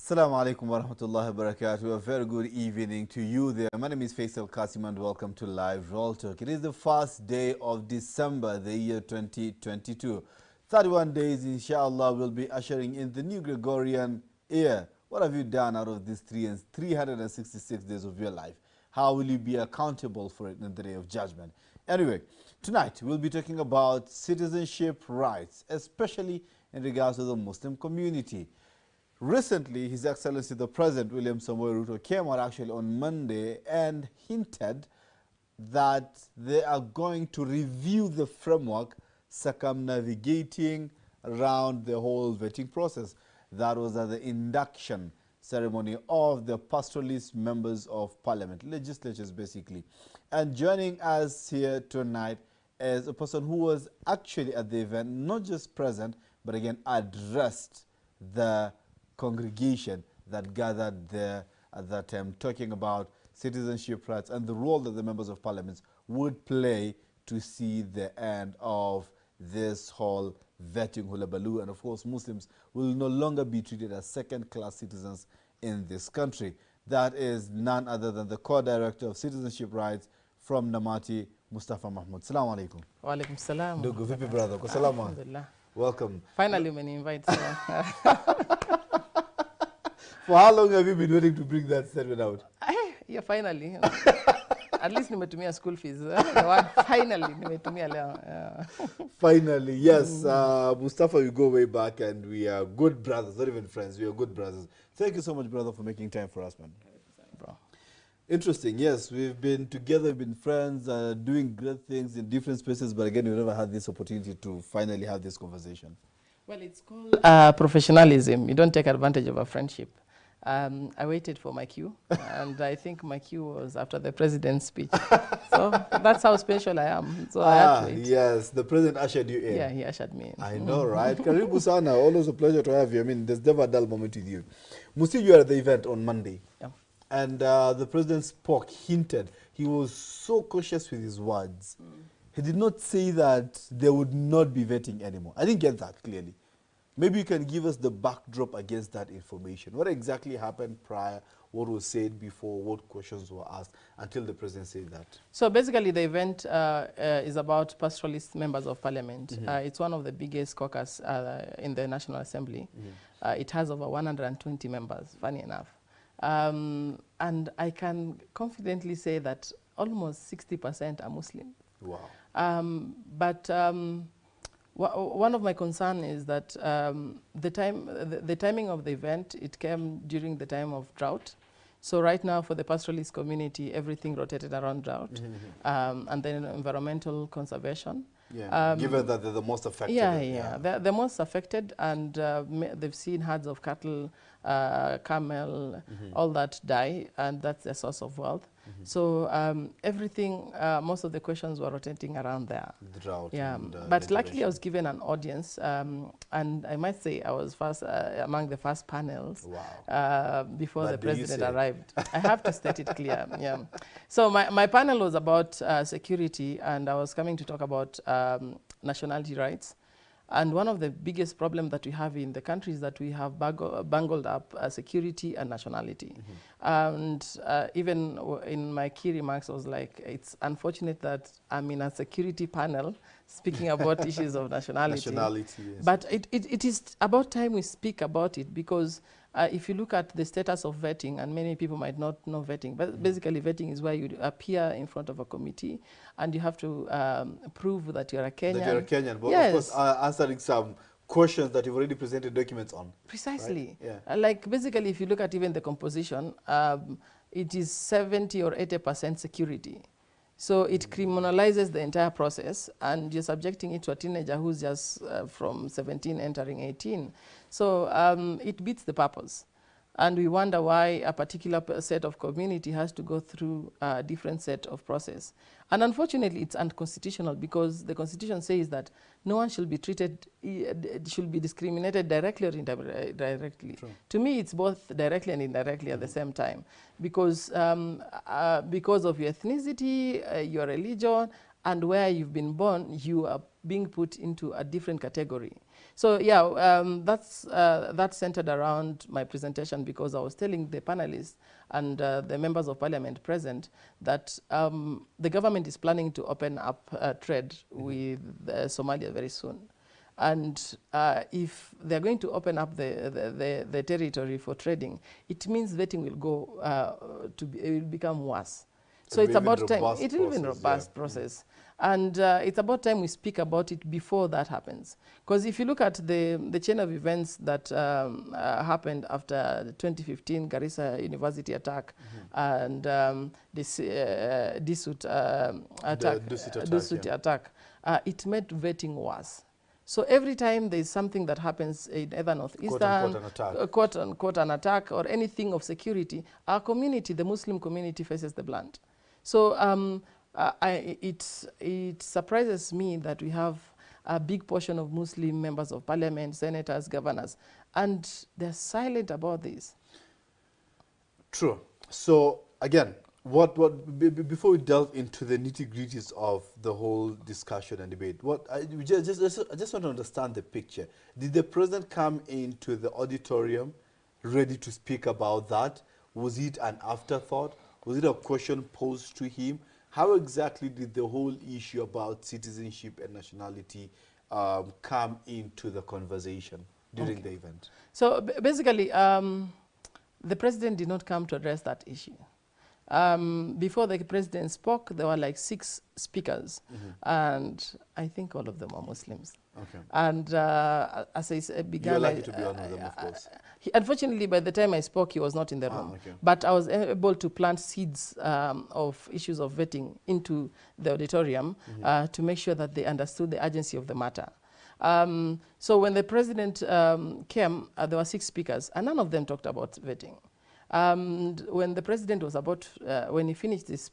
Assalamu alaikum wa rahmatullahi wa barakatuh. A very good evening to you there. My name is Faisal Kassim and welcome to Live Roll Talk. It is the first day of December, the year 2022. 31 days, inshallah, will be ushering in the new Gregorian year. What have you done out of these 366 days of your life? How will you be accountable for it in the day of judgment? Anyway, tonight we'll be talking about citizenship rights, especially in regards to the Muslim community. Recently, His Excellency the President, William Samoei Ruto, came out actually on Monday and hinted that they are going to review the framework circumnavigating around the whole vetting process. That was at the induction ceremony of the pastoralist members of parliament, legislatures basically. And joining us here tonight is a person who was actually at the event, not just present, but again addressed the congregation that gathered there at that time, talking about citizenship rights and the role that the members of parliament would play to see the end of this whole vetting hullabaloo. And of course, Muslims will no longer be treated as second-class citizens in this country. That is none other than the co-director of citizenship rights from Namati, Mustafa Mahmoud. Assalamu alaikum. Wa alaikum salam. Ndugu vipi brother? Kwa salama. Alhamdulillah. Welcome. Finally, when you invite someone. For how long have you been waiting to bring that statement out? Yeah, finally. At least nimetumia school fees. The word finally nimetumia leo. Finally, yes. Mustafa, we go way back and we are good brothers, not even friends. We are good brothers. Thank you so much, brother, for making time for us, man. Bro. Interesting. Yes, we've been together, we've been friends, doing great things in different spaces, but again, we never had this opportunity to finally have this conversation. Well, it's called professionalism. You don't take advantage of a friendship. I waited for my cue, and I think my cue was after the president's speech. So that's how special I am. So I had to wait. Yes, the president ushered you in. Yeah, he ushered me in. I know, right? Karibu sana, always a pleasure to have you. I mean, there's never a dull moment with you. Musti, you were at the event on Monday. Yeah. And the president spoke, hinted. He was so cautious with his words. He did not say that there would not be vetting anymore. I didn't get that clearly. Maybe you can give us the backdrop against that information. What exactly happened prior, what was said before, what questions were asked until the president said that? So basically the event is about pastoralist members of parliament. It's one of the biggest caucus in the National Assembly. It has over 120 members, funny enough. And I can confidently say that almost 60% are Muslim. Wow. But one of my concerns is that the timing of the event, it came during the time of drought. So right now for the pastoralist community, everything rotated around drought and then environmental conservation. Yeah, given that they're the most affected. Yeah. They're the most affected, and they've seen herds of cattle, camel, all that die, and that's the source of wealth. So everything, most of the questions were rotating around there. The drought. Yeah, and, but luckily I was given an audience, and I might say I was first among the first panels. Wow. Before the president arrived. I have to state it clear. Yeah. So my panel was about security, and I was coming to talk about nationality rights. And one of the biggest problems that we have in the country is that we have bungled up security and nationality. And even in my key remarks, I was like, it's unfortunate that I'm in a security panel speaking about issues of nationality. Nationality, yes. But it is about time we speak about it, because if you look at the status of vetting, and many people might not know vetting, but basically vetting is where you appear in front of a committee and you have to prove that you're a Kenyan. That you're a Kenyan, but yes, of course answering some questions that you've already presented documents on. Precisely. Right? Yeah. Like basically if you look at even the composition, it is 70 or 80% security. So it criminalizes the entire process, and you're subjecting it to a teenager who's just from 17 entering 18. So it beats the purpose. And we wonder why a particular set of community has to go through a different set of process. And unfortunately, it's unconstitutional, because the Constitution says that no one shall be treated, should be discriminated directly or indirectly. True. To me, it's both directly and indirectly at the same time, because of your ethnicity, your religion, and where you've been born, you are being put into a different category. So yeah, that centered around my presentation, because I was telling the panelists and the members of parliament present that the government is planning to open up trade with Somalia very soon. And if they're going to open up the territory for trading, it means vetting will go it will become worse. So it's about time. It will be a robust process. And it's about time we speak about it before that happens. Because if you look at the chain of events that happened after the 2015 Garissa University attack and this Dusut attack, it made vetting worse. So every time there is something that happens in either Northeastern, quote unquote an attack or anything of security, our community, the Muslim community, faces the blunt. So it surprises me that we have a big portion of Muslim members of parliament, senators, governors, and they're silent about this. True. So again, before we delve into the nitty-gritties of the whole discussion and debate, I just want to understand the picture. Did the president come into the auditorium ready to speak about that? Was it an afterthought? Was it a question posed to him? How exactly did the whole issue about citizenship and nationality come into the conversation during the event? So basically, the president did not come to address that issue. Before the president spoke, there were like 6 speakers, and I think all of them are Muslims. Okay. And as I began, you're lucky to be one of them, of course. Unfortunately, by the time I spoke, he was not in the room. Okay. But I was able to plant seeds of issues of vetting into the auditorium to make sure that they understood the urgency of the matter. So when the president came, there were 6 speakers, and none of them talked about vetting. When the president was when he finished his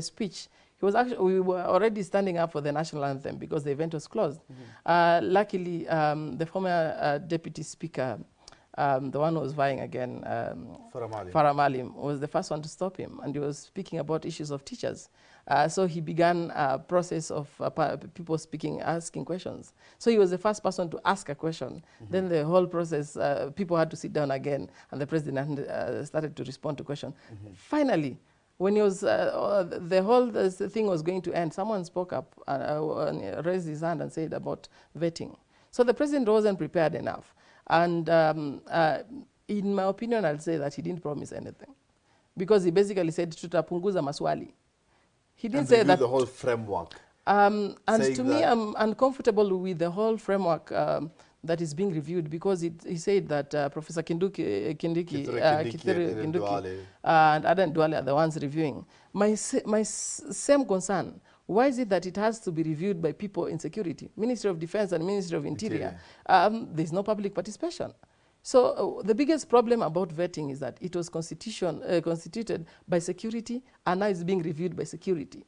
speech, we were already standing up for the national anthem because the event was closed. Luckily, the former deputy speaker, the one who was vying again, Faramalim, was the first one to stop him, and he was speaking about issues of teachers. So he began a process of people asking questions. So he was the first person to ask a question. Then the whole process, people had to sit down again, and the president started to respond to questions. Finally, when he was, the whole thing was going to end, someone spoke up and raised his hand and said about vetting. So the president wasn't prepared enough. And in my opinion, I'll say that he didn't promise anything, because he basically said, tutapunguza maswali. He didn't say that. The whole framework. And to me, I'm uncomfortable with the whole framework that is being reviewed, because he said that Professor Kindiki and Adan Duale are the ones reviewing. My same concern. Why is it that it has to be reviewed by people in security, Ministry of Defense and Ministry of Interior? There's no public participation. So the biggest problem about vetting is that it was constituted by security, and now it's being reviewed by security.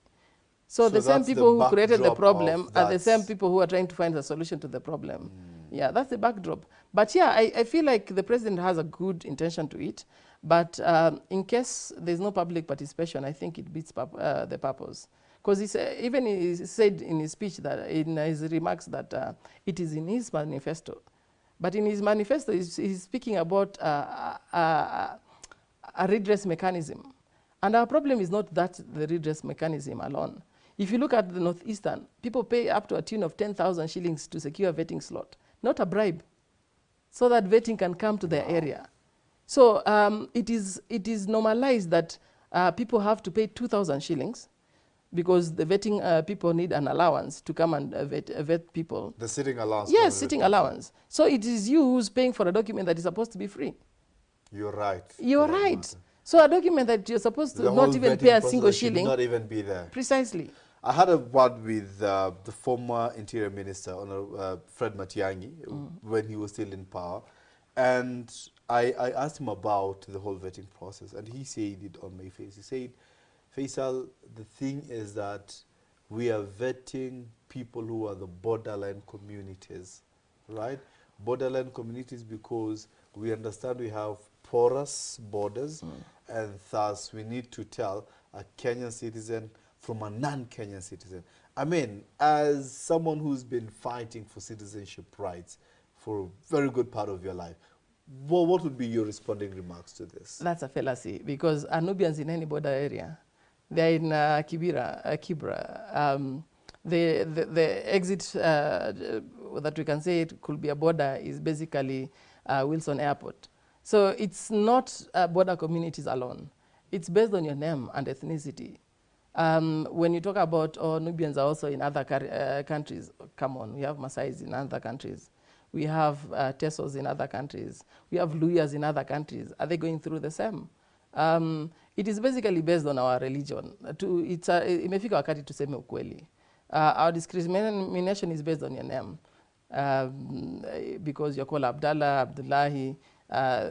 So the same people who created the problem are the same people who are trying to find a solution to the problem. Yeah, that's the backdrop. But yeah, I feel like the president has a good intention to it. But in case there's no public participation, I think it beats the purpose. Because he said in his speech, that in his remarks, that it is in his manifesto. But in his manifesto, he's speaking about a redress mechanism. And our problem is not that the redress mechanism alone. If you look at the Northeastern, people pay up to a tune of 10,000 shillings to secure a vetting slot, not a bribe, so that vetting can come to their area. So it is normalized that people have to pay 2,000 shillings because the vetting people need an allowance to come and vet people. The sitting allowance? Yes, sitting allowance. So it is you who's paying for a document that is supposed to be free. You're right. You're right. So a document that you're supposed to not even pay a single shilling. Not even be there. Precisely. I had a word with the former Interior Minister, Fred Matiang'i, when he was still in power. And I asked him about the whole vetting process, and he said it on my face. He said, Faisal, the thing is that we are vetting people who are the borderline communities, right? Borderline communities because we understand we have porous borders, and thus we need to tell a Kenyan citizen from a non-Kenyan citizen. I mean, as someone who's been fighting for citizenship rights for a very good part of your life. Well, what would be your responding remarks to this? That's a fallacy, because are Nubians in any border area. They're in Kibra. The exit that we can say it could be a border is basically Wilson Airport. So it's not border communities alone. It's based on your name and ethnicity. When you talk about Nubians are also in other countries, come on, we have Maasais in other countries. We have Tesos in other countries. We have Luyas in other countries. Are they going through the same? It is basically based on our religion. Imefika wakati tuseme ukweli. Our discrimination is based on your name. Because you're called Abdallah, Abdullahi,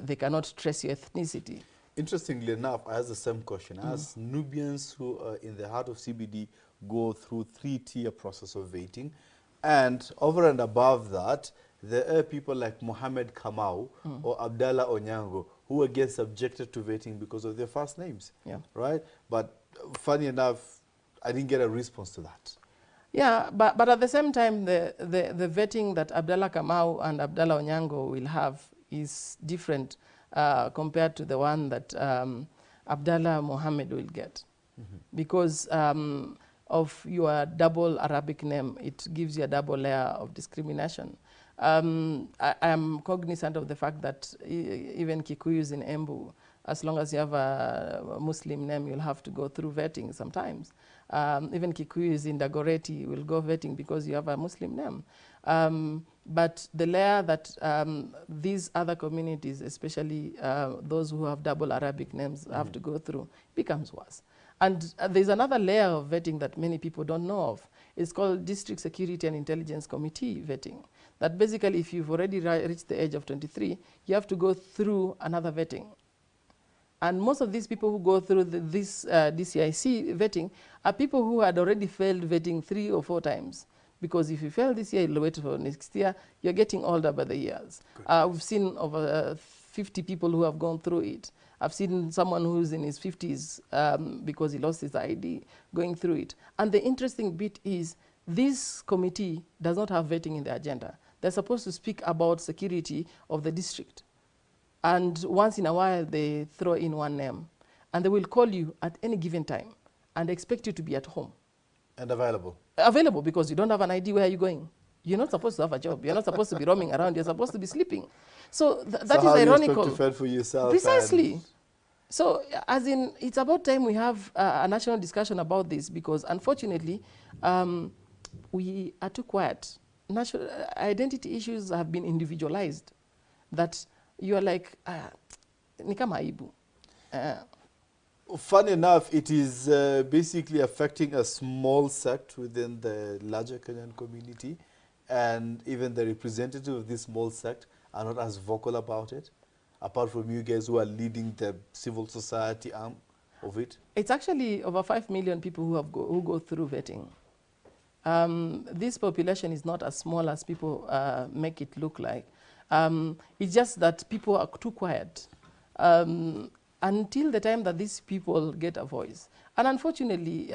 they cannot trace your ethnicity. Interestingly enough, I asked the same question. As Nubians who are in the heart of CBD go through 3-tier process of vetting, and over and above that, there are people like Mohammed Kamau or Abdallah Onyango who get subjected to vetting because of their first names, right? But funny enough, I didn't get a response to that. Yeah, but at the same time, the vetting that Abdallah Kamau and Abdallah Onyango will have is different compared to the one that Abdallah Mohammed will get. Because of your double Arabic name, it gives you a double layer of discrimination. I am cognizant of the fact that even Kikuyus in Embu, as long as you have a Muslim name, you'll have to go through vetting sometimes. Even Kikuyus in Dagoretti will go vetting because you have a Muslim name. But the layer that these other communities, especially those who have double Arabic names, have to go through, becomes worse. And there's another layer of vetting that many people don't know of. It's called District Security and Intelligence Committee vetting. That basically, if you've already reached the age of 23, you have to go through another vetting. And most of these people who go through this DCIC vetting are people who had already failed vetting 3 or 4 times. Because if you fail this year, you'll wait for next year. You're getting older by the years. We've seen over 50 people who have gone through it. I've seen someone who's in his 50s because he lost his ID going through it. And the interesting bit is this committee does not have vetting in the agenda. They're supposed to speak about security of the district. And once in a while, they throw in one name. And they will call you at any given time and expect you to be at home. And available. Available because you don't have an ID. Where are you going? You're not supposed to have a job. You're not supposed to be roaming around. You're supposed to be sleeping. So that is ironical. You expect to fend for yourself. Precisely. So as in, it's about time we have a national discussion about this, because unfortunately, we are too quiet. National identity issues have been individualized. That you are like, ni kama aibu. Funny enough, it is basically affecting a small sect within the larger Kenyan community, and even the representatives of this small sect are not as vocal about it, apart from you guys who are leading the civil society arm of it. It's actually over 5 million people who go through vetting. This population is not as small as people make it look like. It's just that people are too quiet until the time that these people get a voice. And unfortunately,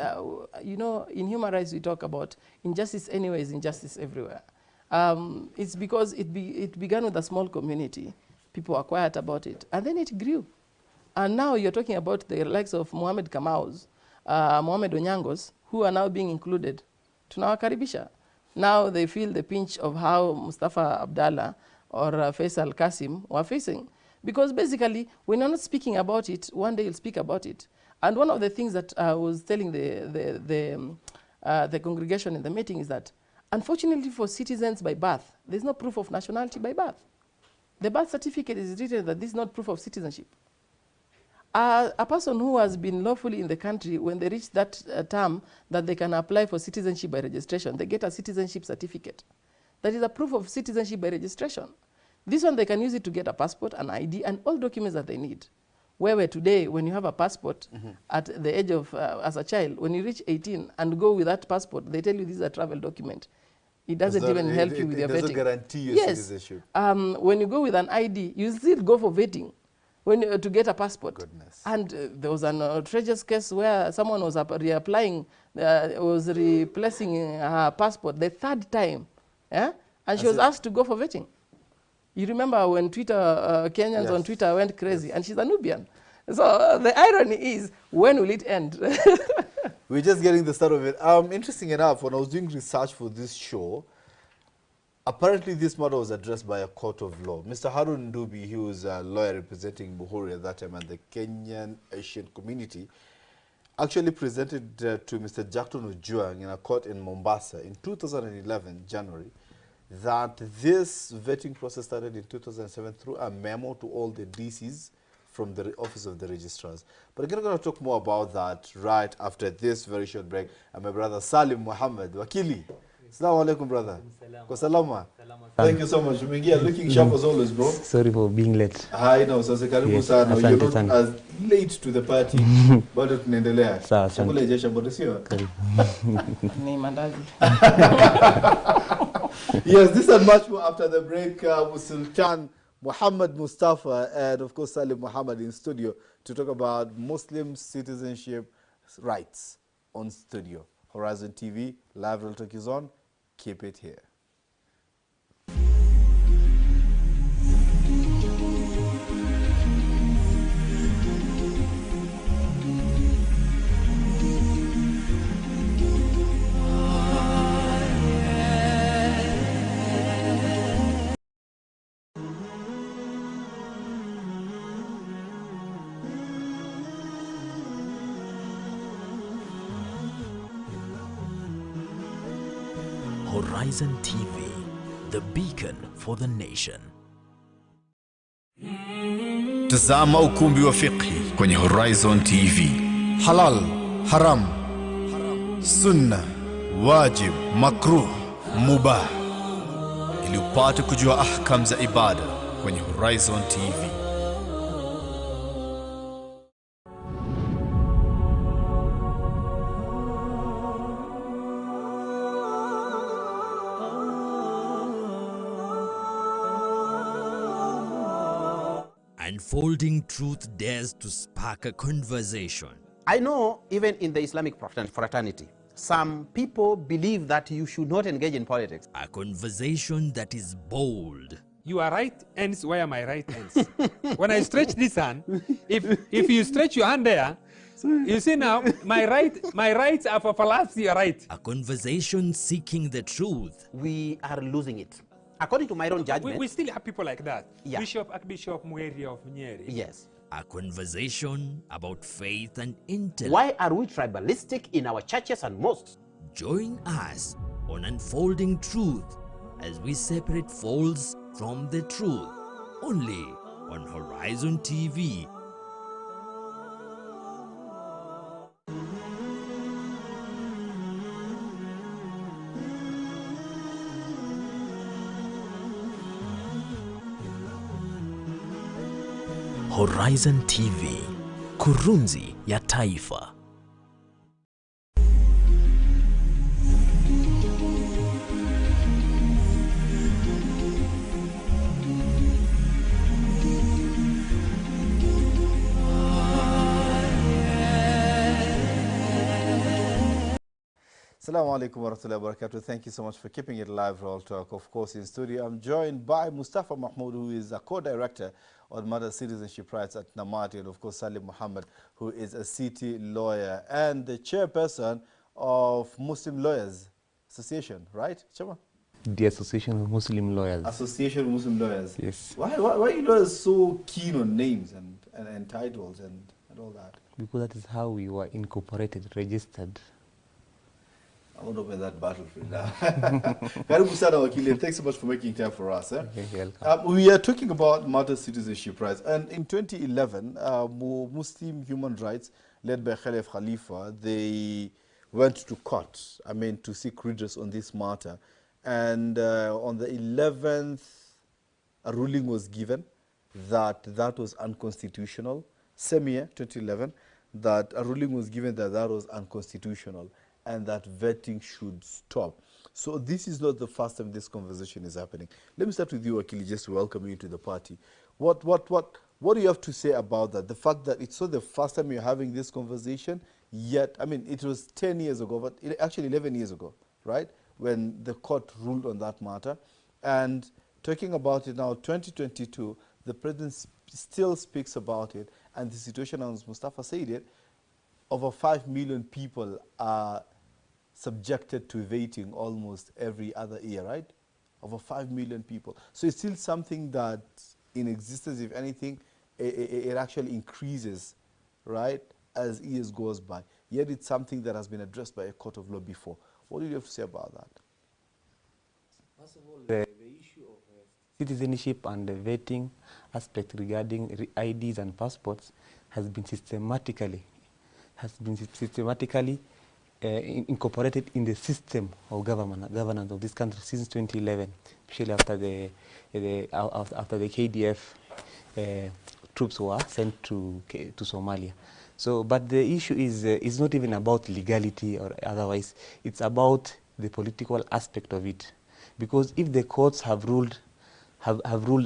you know, in human rights we talk about injustice anywhere is injustice everywhere. It's because it began with a small community. People are quiet about it, and then it grew. And now you're talking about the likes of Mohammed Kamau's, Mohammed Onyangos, who are now being included. Tunawakaribisha. Now they feel the pinch of how Mustafa Abdallah or Faisal Kassim were facing. Because basically, when you're not speaking about it, one day you'll speak about it. And one of the things that I was telling the congregation in the meeting is that, unfortunately for citizens by birth, there's no proof of nationality by birth. The birth certificate is written that this is not proof of citizenship. A person who has been lawfully in the country, when they reach that term that they can apply for citizenship by registration, they get a citizenship certificate. That is a proof of citizenship by registration. This one, they can use it to get a passport, an ID, and all documents that they need. Where today, when you have a passport at the age of, as a child, when you reach 18 and go with that passport, they tell you this is a travel document. It doesn't even help you with your vetting. It doesn't guarantee your citizenship. When you go with an ID, you still go for vetting to get a passport. Goodness. And there was an outrageous case where someone was reapplying, was replacing her passport the 3rd time, and she was asked to go for vetting. You remember when Twitter, Kenyans Yes. on Twitter went crazy, and she's a Nubian. So the irony is, when will it end? We're just getting the start of it. Interesting enough, when I was doing research for this show, apparently this matter was addressed by a court of law. Mr. Harun Ndubi, he was a lawyer representing Muhuri at that time and the Kenyan Asian community, actually presented to Mr. Jackton Ojuang in a court in Mombasa in 2011, January, that this vetting process started in 2007 through a memo to all the DCs from the Office of the Registrars. But we're going to talk more about that right after this very short break. And my brother Salim Muhammad, Wakili. Assalamu alaikum, brother. Kwa salama. Thank you so much. Umeingia looking sharp as always, bro. Sorry for being late. I know. So karibu sana. You're not as late to the party, bado tunaendelea. Sawa, Chakula ijesha bado sio? Ni mandazi. Yes, this and much more after the break. Sultan Muhammad Mustafa and of course Salim Muhammad in studio to talk about Muslim citizenship rights on studio. Horizon TV, live real talk is on. Keep it here. Horizon TV, the beacon for the nation. Tazama ukumbi wa fiqhi kwenye Horizon TV. Halal, haram, sunna, wajib, makruh, mubah. Ili upate kujua ahkam za ibada kwenye Horizon TV. Unfolding truth dares to spark a conversation. I know even in the Islamic fraternity, some people believe that you should not engage in politics. A conversation that is bold. Your right ends where my right ends. When I stretch this hand, if you stretch your hand there, you see now, my rights are for philosophy, your right. A conversation seeking the truth. We are losing it. According to my own judgment. We still have people like that. Yeah. Archbishop Mweri of Nyeri. Yes. A conversation about faith and intellect. Why are we tribalistic in our churches and mosques? Join us on Unfolding Truth as we separate false from the truth. Only on Horizon TV. Horizon TV, kurunzi ya taifa. Assalamu alaikum wa rahmatullahi wa barakatuh. Thank you so much for keeping it live, Roll Talk. Of course, in studio, I'm joined by Mustafa Mahmoud, who is a co-director on Mother Citizenship Rights at Namati, and of course, Salim Muhammad, who is a city lawyer and the chairperson of Muslim Lawyers Association, right, Chama? The Association of Muslim Lawyers. Association of Muslim Lawyers. Yes. Why are you lawyers so keen on names and titles and all that? Because that is how we were incorporated, registered. I won't open that battlefield now. Karibu sana wakili, thanks so much for making time for us. You're welcome. We are talking about mother citizenship rights. And in 2011, Muslim human rights, led by Khalif Khalifa, they went to court, to seek redress on this matter. And on the 11th, a ruling was given that was unconstitutional. Same year, 2011, that a ruling was given that was unconstitutional, and that vetting should stop. So this is not the first time this conversation is happening. Let me start with you, Akili, just to welcome you to the party. What do you have to say about that? The fact that it's not the first time you're having this conversation, yet, it was 10 years ago, but actually 11 years ago, right, when the court ruled on that matter. And talking about it now, 2022, the president still speaks about it, and the situation, as Mustafa said it, over 5 million people are subjected to vetting almost every other year, right? Over 5 million people. So it's still something that in existence, if anything, it actually increases, right, as years goes by. Yet it's something that has been addressed by a court of law before. What do you have to say about that? First of all, the issue of citizenship and the vetting aspect regarding IDs and passports has been systematically incorporated in the system of governance of this country since 2011, especially after the KDF troops were sent to Somalia. So, but the issue is not even about legality or otherwise. It's about the political aspect of it, because if the courts have ruled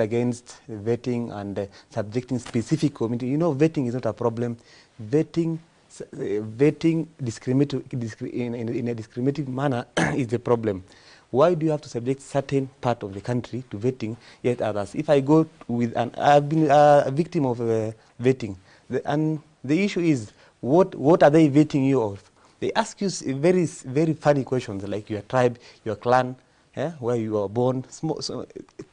against vetting and subjecting specific community, you know, vetting is not a problem. Vetting in a discriminating manner is the problem. Why do you have to subject certain part of the country to vetting, yet others? If I go with I've been a victim of vetting, and the issue is, what are they vetting you of? They ask you very, very funny questions like your tribe, your clan, where you were born,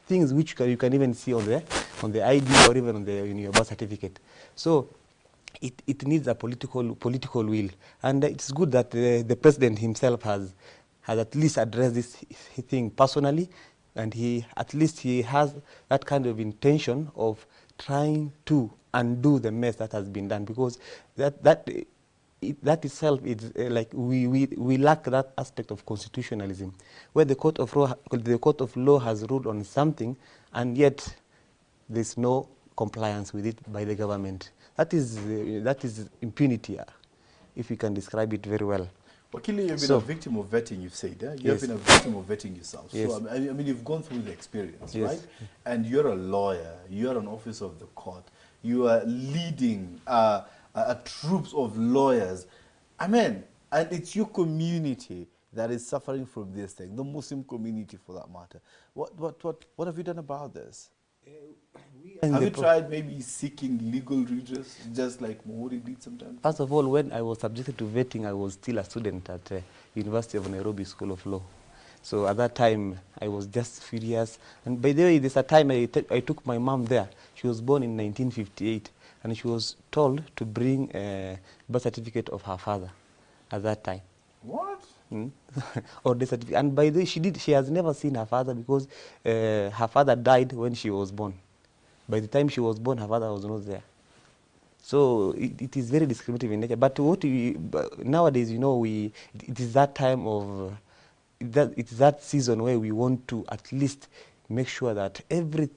things which you can even see on the ID or even on your birth certificate. So it needs a political will, and it's good that the president himself has at least addressed this thing personally, and he has that kind of intention of trying to undo the mess that has been done, because that itself is like we lack that aspect of constitutionalism, where the court of law has ruled on something, and yet there's no compliance with it by the government. That is impunity, if you can describe it very well. Wakili, you've been a victim of vetting, you've said. Eh? You have been a victim of vetting yourself. Yes. So, I mean, you've gone through the experience, yes. right? And you're a lawyer. You're an officer of the court. You are leading troops of lawyers. I mean, and it's your community that is suffering from this thing, the Muslim community for that matter. What have you done about this? Have you tried maybe seeking legal redress, just like Mahmoud did sometimes? First of all, when I was subjected to vetting, I was still a student at University of Nairobi School of Law. So at that time, I was just furious. And by the way, there's a time I took my mom there. She was born in 1958, and she was told to bring a birth certificate of her father at that time. What? Or the certificate. And by the way, she has never seen her father, because her father died when she was born. By the time she was born, her father was not there. So it is very discriminative in nature. But nowadays, you know, it is that time of it's that season where we want to at least make sure that every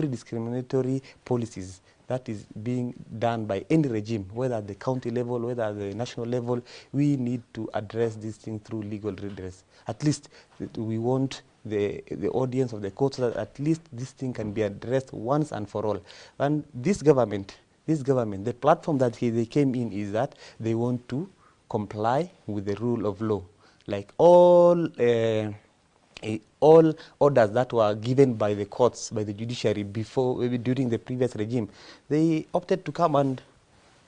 discriminatory policies that is being done by any regime, whether at the county level, whether at the national level, we need to address this thing through legal redress. At least we want the audience of the court, so that at least this thing can be addressed once and for all. And this government, the platform that they came in is that they want to comply with the rule of law. Like all orders that were given by the courts, by the judiciary during the previous regime, they opted to come and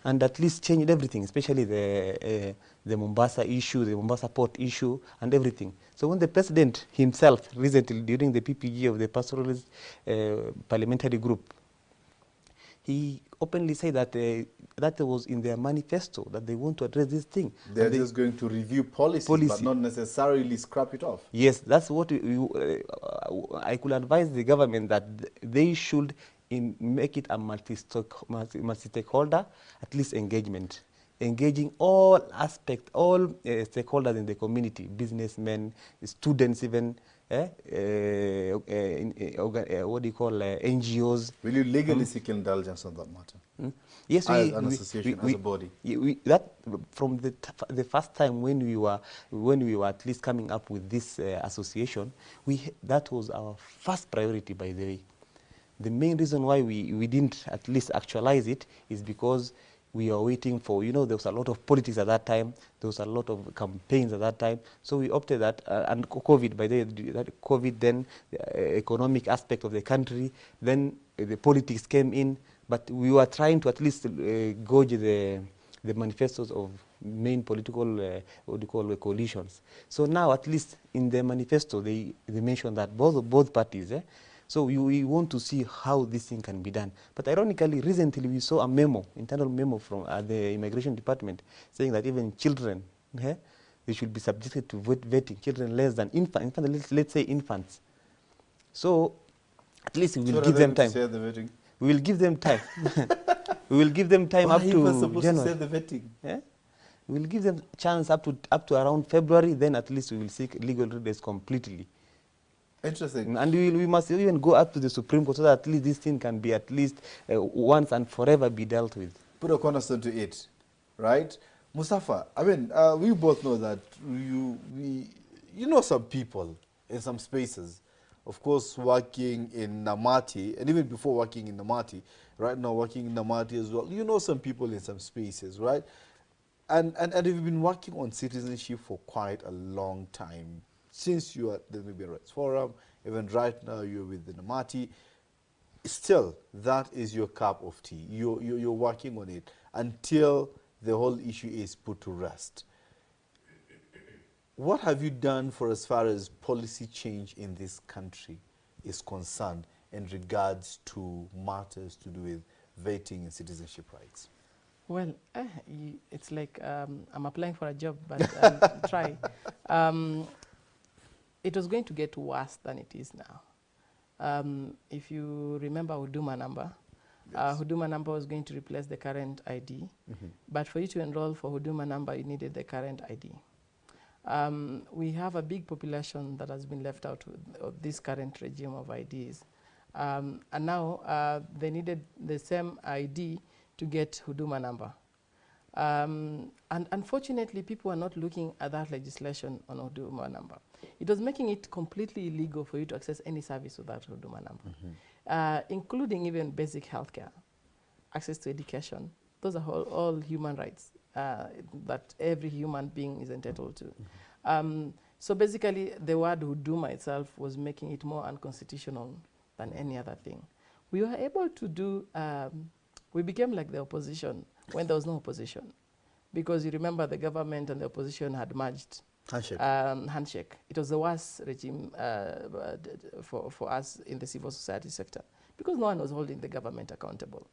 at least change everything, especially the Mombasa issue, the Mombasa port issue, and everything. So when the president himself recently, during the PPG of the Pastoralist Parliamentary Group, he openly said that that was in their manifesto, that they want to address this thing. They're just going to review policy, but not necessarily scrap it off. Yes, that's what I could advise the government, that they should make it a multi-stakeholder, at least engagement, engaging all aspects, all stakeholders in the community, businessmen, students even, what do you call NGOs. Will you legally seek indulgence on that matter? Yes, as an association, as a body. That from the first time when we were at least coming up with this association, that was our first priority, by the way. The main reason why we didn't at least actualize it is because we are waiting for, you know, there was a lot of politics at that time. There was a lot of campaigns at that time. So we opted that, and COVID, by the way, that COVID, then the economic aspect of the country, then the politics came in. But we were trying to at least gauge the manifestos of main political, what do you call, coalitions. So now, at least in the manifesto, they mention that both parties, so we want to see how this thing can be done. But ironically, recently we saw a memo, internal memo from the immigration department, saying that even children, they should be subjected to vetting, children less than infants, let's say infants. So at least we will give them time. We will give them time. We will give them time up to January. To the vetting? Yeah? We will give them chance up to around February. Then at least we will seek legal redress completely. Interesting. And we must even go up to the Supreme Court so that at least this thing can be at least once and forever be dealt with. Put a cornerstone to it, right? Mustafa, I mean, we both know that you know some people in some spaces, of course, working in Namati, and even before working in Namati, right now working in Namati as well, you know some people in some spaces, right? And you've been working on citizenship for quite a long time. Since you are at the Namibian Rights Forum, even right now you're with the Namati, still, that is your cup of tea. You're working on it until the whole issue is put to rest. What have you done for as far as policy change in this country is concerned in regards to matters to do with vetting and citizenship rights? Well, it's like I'm applying for a job, but try. It was going to get worse than it is now. If you remember Huduma number, yes. Huduma number was going to replace the current ID, but for you to enroll for Huduma number, you needed the current ID. We have a big population that has been left out of this current regime of IDs. And now they needed the same ID to get Huduma number. And unfortunately, people are not looking at that legislation on Huduma number. It was making it completely illegal for you to access any service without Huduma number, including even basic healthcare, access to education. Those are all human rights that every human being is entitled to. So basically, the word Huduma itself was making it more unconstitutional than any other thing. We were able to do, we became like the opposition when there was no opposition. Because you remember the government and the opposition had merged. Handshake. Handshake. It was the worst regime for us in the civil society sector because no one was holding the government accountable.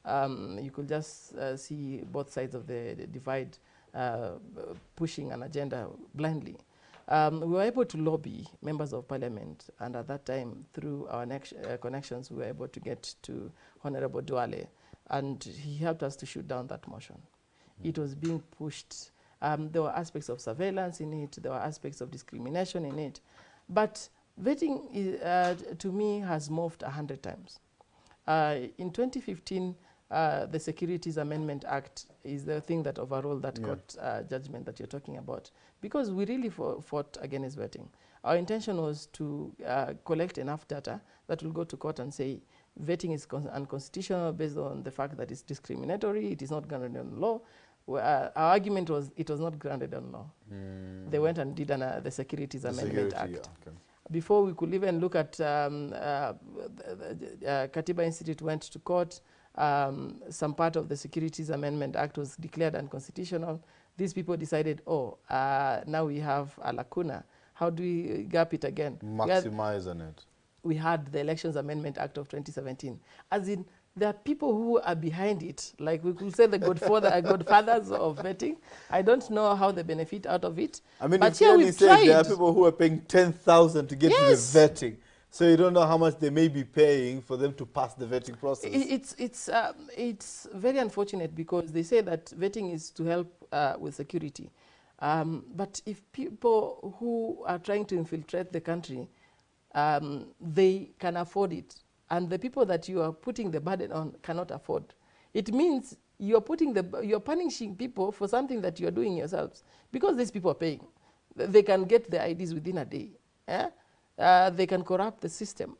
You could just see both sides of the divide pushing an agenda blindly. We were able to lobby members of parliament, and at that time, through our connections, we were able to get to Honorable Duale, and he helped us to shoot down that motion. It was being pushed. There were aspects of surveillance in it. There were aspects of discrimination in it. But vetting, to me, has morphed 100 times. In 2015, the Securities Amendment Act is the thing that overruled that court judgment that you're talking about. Because we really fought against vetting. Our intention was to collect enough data that will go to court and say, vetting is unconstitutional based on the fact that it's discriminatory, it is not grounded on law. Our argument was it was not grounded on law. They went and did the Securities Amendment Act. Yeah, okay. Before we could even look at Katiba Institute went to court. Some part of the Securities Amendment Act was declared unconstitutional. These people decided, now we have a lacuna. How do we gap it again? Maximize on it. We had the Elections Amendment Act of 2017. As in, there are people who are behind it. Like we could say the godfathers of vetting. I don't know how they benefit out of it. I mean, but you said there are people who are paying 10,000 to get to the vetting. So you don't know how much they may be paying for them to pass the vetting process. It's very unfortunate because they say that vetting is to help with security. But if people who are trying to infiltrate the country, they can afford it. And the people that you are putting the burden on cannot afford. It means you're punishing people for something that you're doing yourselves. Because these people are paying. They can get the IDs within a day. They can corrupt the system.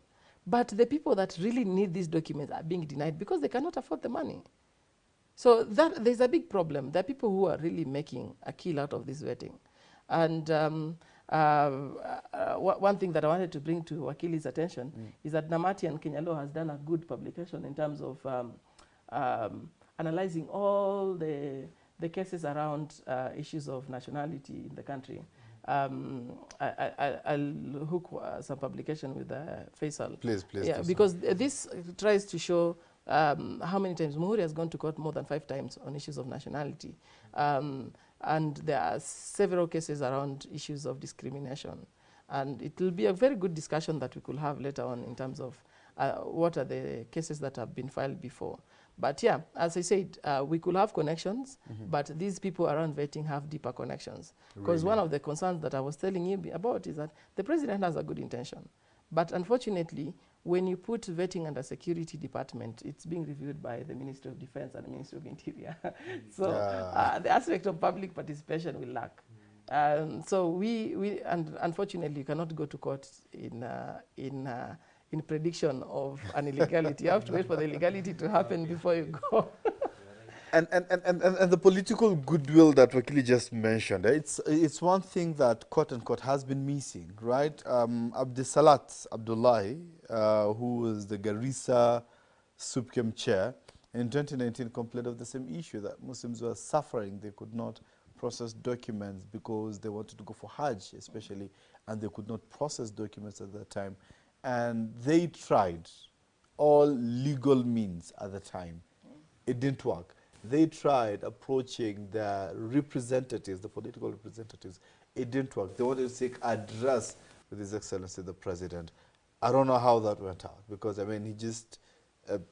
But the people that really need these documents are being denied because they cannot afford the money. So there's a big problem. There are people who are really making a kill out of this vetting. And one thing that I wanted to bring to Wakili's attention is that Namati and Kenya Law has done a good publication in terms of analyzing all the cases around issues of nationality in the country. I'll hook some publication with Faisal. Please, Yeah, because this tries to show how many times Muhuri has gone to court more than 5 times on issues of nationality. And there are several cases around issues of discrimination. And it will be a very good discussion that we could have later on in terms of what are the cases that have been filed before. But yeah, as I said, we could have connections, but these people around vetting have deeper connections. Because one of the concerns that I was telling you about is that the president has a good intention. But unfortunately, when you put vetting under security department, it's being reviewed by the Ministry of Defense and the Ministry of Interior. So the aspect of public participation will lack. So and unfortunately, you cannot go to court in prediction of an illegality. You have to wait for the illegality to happen before you go. And the political goodwill that Wakili just mentioned, it's one thing that quote unquote has been missing, right? Abdisalat Abdullahi, who was the Garissa SUPKEM chair, in 2019 complained of the same issue, that Muslims were suffering. They could not process documents because they wanted to go for Hajj especially, and they could not process documents at that time. And they tried all legal means at the time. It didn't work. They tried approaching the representatives, the political representatives. It didn't work. They wanted to seek address with His Excellency the President. I don't know how that went out, because I mean, he just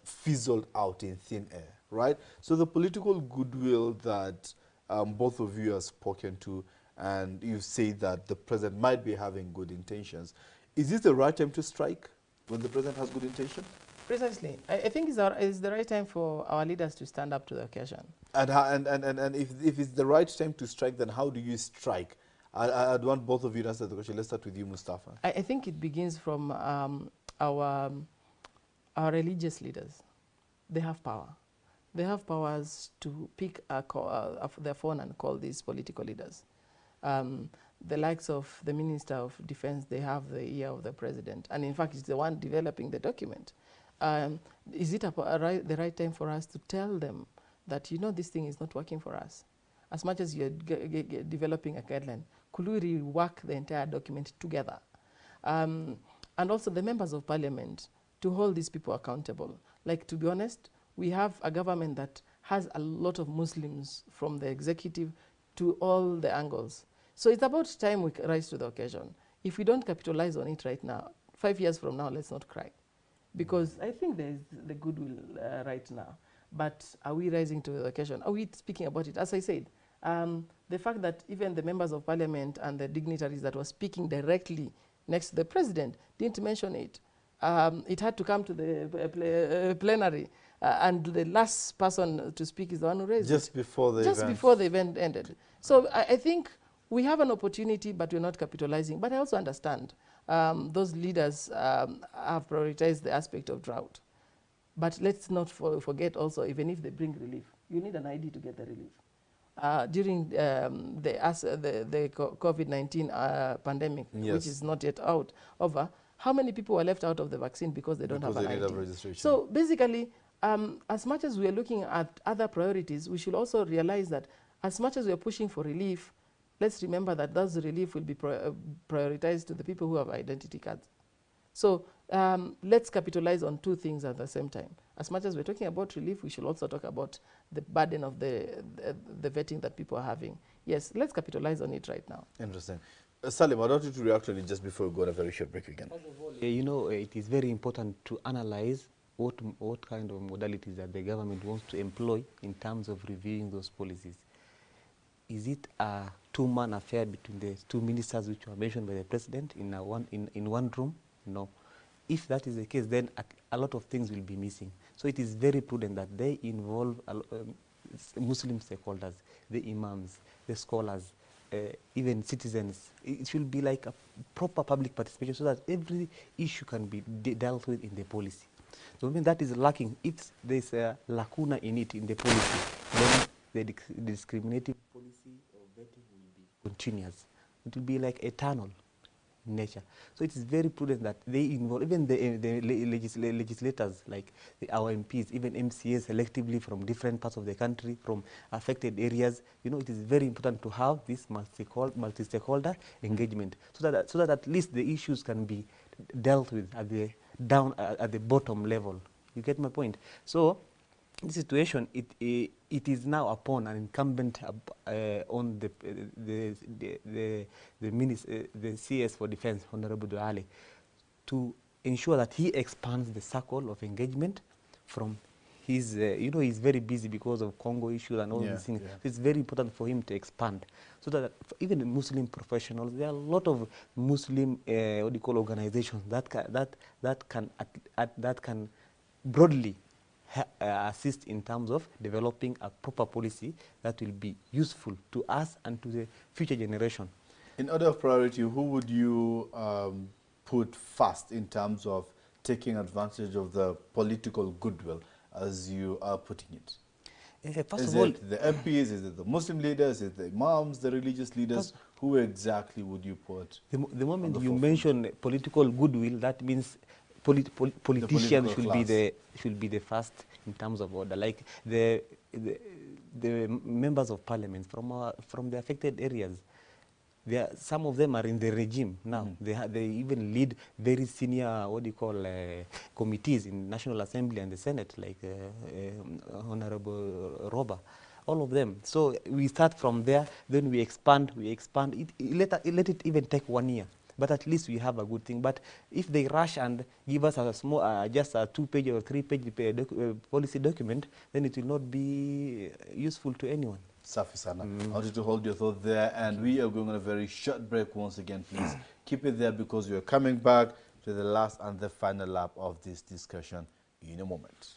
fizzled out in thin air, right? So the political goodwill that both of you have spoken to, and you say that the President might be having good intentions. Is this the right time to strike when the President has good intention? Precisely. I think it's the right time for our leaders to stand up to the occasion. And if it's the right time to strike, then how do you strike? I'd want both of you to answer the question. Let's start with you, Mustafa. I think it begins from our religious leaders. They have power. They have powers to pick their phone and call these political leaders. The likes of the Minister of Defense, they have the ear of the President. And in fact, it's the one developing the document. Is it the right time for us to tell them that, you know, this thing is not working for us? As much as you're developing a guideline, could we rework the entire document together? And also the members of parliament to hold these people accountable. Like, to be honest, we have a government that has a lot of Muslims from the executive to all the angles. So it's about time we rise to the occasion. If we don't capitalize on it right now, 5 years from now, let's not cry. Because I think there's the goodwill right now. But are we rising to the occasion? Are we speaking about it? As I said, the fact that even the members of parliament and the dignitaries that were speaking directly next to the president didn't mention it. It had to come to the plenary. And the last person to speak is the one who raised it. Before the event ended. So I think we have an opportunity, but we're not capitalizing. But I also understand those leaders have prioritized the aspect of drought. But let's not forget also, even if they bring relief, you need an ID to get the relief. During the COVID-19 pandemic, which is not yet over, how many people were left out of the vaccine because they don't have an ID? So basically, as much as we are looking at other priorities, we should also realize that as much as we are pushing for relief, let's remember that those relief will be prioritized to the people who have identity cards. So let's capitalize on 2 things at the same time. As much as we're talking about relief, we should also talk about the burden of the vetting that people are having. Yes, let's capitalize on it right now. Interesting. Salim, I want you to react on it just before we go on a very short break again. You know, it is very important to analyze what kind of modalities that the government wants to employ in terms of reviewing those policies. Is it a 2-man affair between the 2 ministers which were mentioned by the president in one room? No. If that is the case, then a lot of things will be missing. So it is very prudent that they involve Muslim stakeholders, the imams, the scholars, even citizens. It should be like a proper public participation so that every issue can be dealt with in the policy. The moment that is lacking, if there's a lacuna in it, in the policy, then the discriminative policy or vetting will be continuous. It will be like eternal in nature. So it is very prudent that they involve, even the legislators, like our MPs, even MCAs selectively from different parts of the country, from affected areas. You know, it is very important to have this multi-stakeholder engagement, so that at least the issues can be dealt with at the bottom level. You get my point? So this situation, it is now upon an incumbent on the CS for Defense, Honorable Duale, to ensure that he expands the circle of engagement from his, you know, he's very busy because of Congo issues and all these things. Yeah. So it's very important for him to expand, so that even Muslim professionals, there are a lot of Muslim organizations that can broadly assist in terms of developing a proper policy that will be useful to us and to the future generation. In order of priority, who would you put first in terms of taking advantage of the political goodwill, as you are putting it? First Is of all, it the MPs, is it the Muslim leaders, is it the imams, the religious leaders? Who exactly would you put? The moment you mention political goodwill, that means politicians should be the first in terms of order, like the members of parliament from the affected areas. Some of them are in the regime now. They even lead very senior committees in National Assembly and the Senate, like Honorable Roba, all of them. So we start from there, then we expand. Let it even take 1 year. But at least we have a good thing. But if they rush and give us a small, just a 2-page or 3-page policy document, then it will not be useful to anyone. Safi Sana. I want you to hold your thought there, and we are going on a very short break once again. Please keep it there, because we are coming back to the last and the final lap of this discussion in a moment.